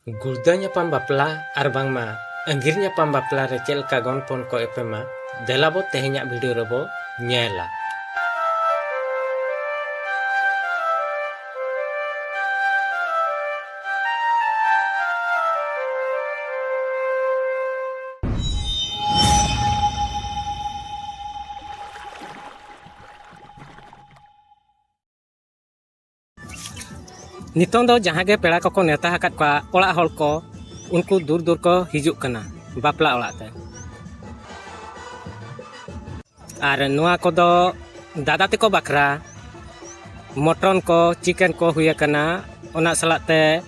Gurda nyapam bapla ar bangma anggir nyapam bapla re chel ka gonpon ko epema delabo tehenyak video robo nyela. Nitong do jahang ge pera ko neta hakat kwa ola hol ko unku dur ko hijuk kana bapla ola te. Ar noa ko do dada teko bakra mutton ko chicken ko huya kana ona salak te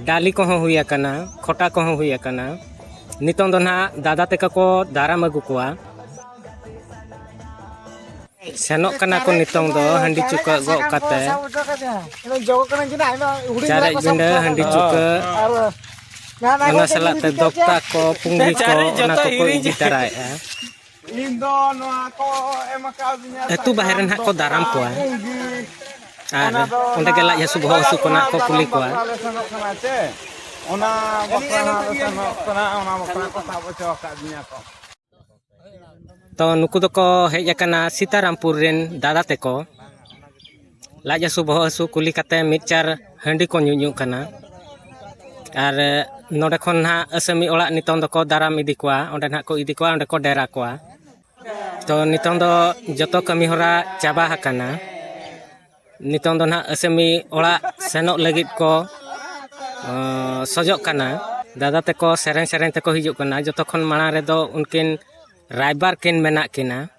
dali ko huya kana khota ko huya kana. Nitong do na dada teko ko daram agu kwa senok kana ko nitong do handi cuka go kate cara jinda handi cuka ana salat te dokta ko punggi ko ona ko iji tarai itu baheran hak ko daram ko ada onde gela ya subuh su ko nak ko kuli ko ona bakra ko sabo ka dunia ko. To nuku doko hej akana Sitarampur ren dada teko laja subuh asu kuli kate mitchar handi ko nyunyu kana ar node khon ha asami ola nitong doko daram idi kwa onde na ko idi kwa onde ko dera kwa to nitong do joto kami hora chaba hakana nitong do na asami ola senok lagit ko sojok kana dada teko sereng teko hijuk kana joto khon mara redo unkin Raibar kin menak kina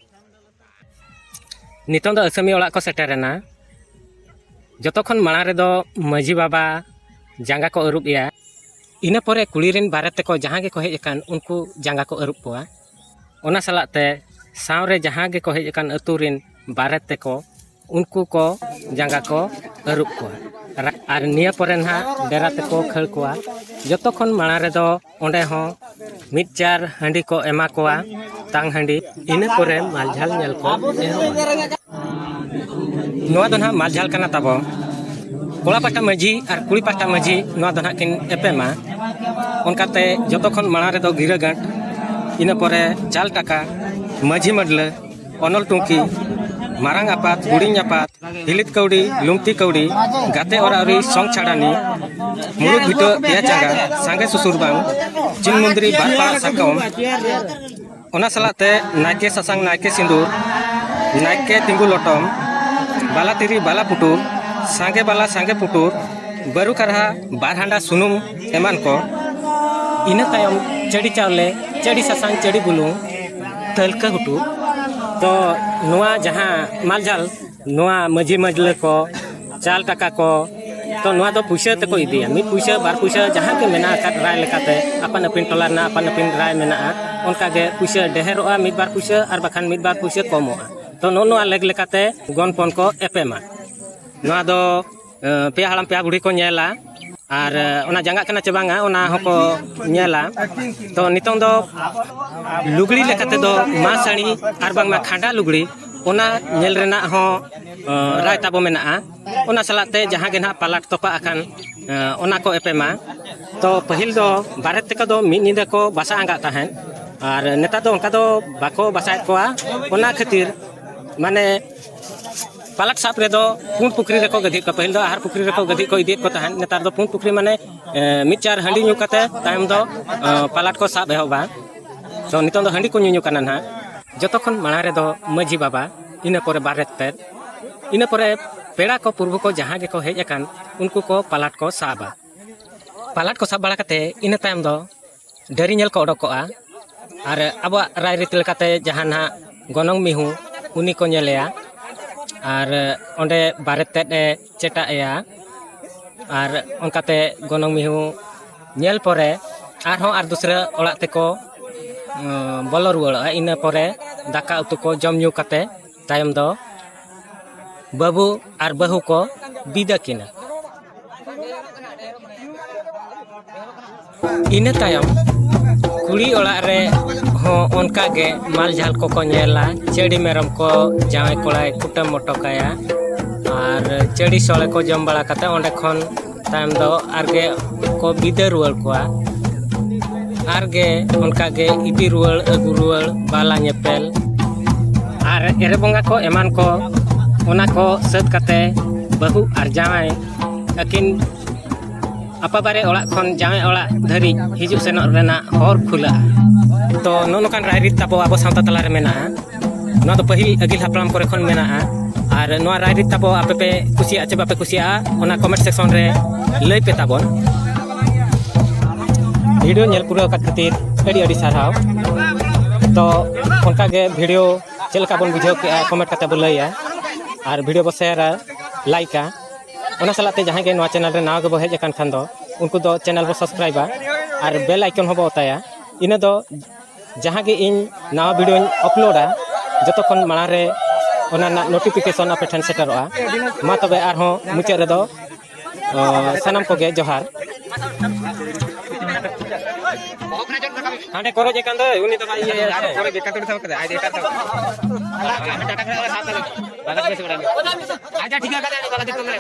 nitong do asami ola ko seterena joto khon mara redo maji baba janga ko arup ya ina pore kulirin barat teko jahang ge ko hej akan unku janga ko arup koa ona salak te sawre jahang ge ko hej akan aturin barat teko unku ko janga ko arup koa ar nia poren ha dera teko khal koa joto khon mara redo onde ho mitjar handi ko ema koa tang handi ina pore maljhal nyel ko noa do na maljhal kana tabo kola pata maji ar kuli pata maji noa do na kin epema onkate joto khon mara redo giragat ina pore chal taka maji madle onol tungki marang apat huding apat hilit kaudi lumti kaudi gate orari song chadani muluk bito ya jaga sange susur bang jin mundri barpa sakom ona salate naike sasang naike sindur naike tinggu lotom bala tiri bala putur sange putur baru karha barhanda sunum eman ko ina tayom cedi chawle cedi sasang cedi bulung telka hutu to noa jaha maljal noa maji majle ko chal taka ko to noa do puisa te ko idia mi puisa bar puisa jaha ke mena kat rai lekate apan apin tolarna apan apin rai mena onka ge puisa deheroa mid bar puisa ar bakhan mid bar puisa komoa to no noa leg lekate gonpon ko epema noa do pia halam pia budi ko nyela ar ona janga kana cebanga ona hoko nyela to nitong do lugli lekate do masani ar bangma khanda lugli ona nyel rena ho rai tabo menaa ona salate jaha ge na palat topa akan ona ko epema to pahil do baret teka do mi nida ko basa angga tahen ar neta do onka do bako basaet koa ona khatir mane palak sap redo pun pukri reko gadhi ko pahil do ahar pukri reko gadhi ko idit ko tahan netar do pun pukri mane mitchar handi nyu kate taim do palat ko sap ehoba so nitong do handi ko nyu kanan ha joto khon mara redo maji baba ina pore baret pet ina pore pera ko purbu ko jaha ge ko hej akan unku ko palat ko saba palat ko sab bala kate ina taim do dari nyel ko odokoa ar aba rai ritil kate jahan ha gonong mihu uni ko nyelea ar onde baret tet e ceta ya ar onkate gonong mihu nyel pore ar ho ar dusra olak teko bolor ruwal ina pore daka utu ko jom nyu kate tayam do babu ar bahu ko bida kina ina tayam kuli olak re ho onka ge maljhal ko ko nyela cedi merom ko jawai kolai kutam motokaya ar cedi sole ko jom bala kate onde khon तायम दो आरगे को बिदा रुआल कोआ आरगे उनका गे इदी रुआल अगु रुआल बाला नेपेल are array बोंगा को एमान को ओना को सद कते बहु आर जावाय अकिन apa bare orak khon jawe orak dhari hijuk senok rena hor khula to nonokan rairit tabo abo santa talare mena no to pahil agil haplam kore khon mena ar no rairit tabo ape kusia ache bape kusia ona comment section re lay pe tabon video nyel pura kat khatir adi adi sarhaw to onka ge video chelka bon bujhaw ke comment kate bo laya ar video bo share like ona salate jahan ge noa channel re naw ge bo hej akan khan do उनको दो channel को subscribe और bell icon होबो होताया इना दो जहां के इन नवा वीडियो अपलोडा जतो खन माना रे ओना नोटिफिकेशन आपे ठन सेटरवा मा तबे आर हो मुचे रे दो सनम को गे जोहार हांडे करो जे कांदो उनी तो ये करे बेका तो सब करे आइ देता तो टाटा करे साथ बात बेस बड़ा आजा ठीक है का वाला देखो रे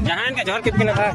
जहान का जोहर कितना था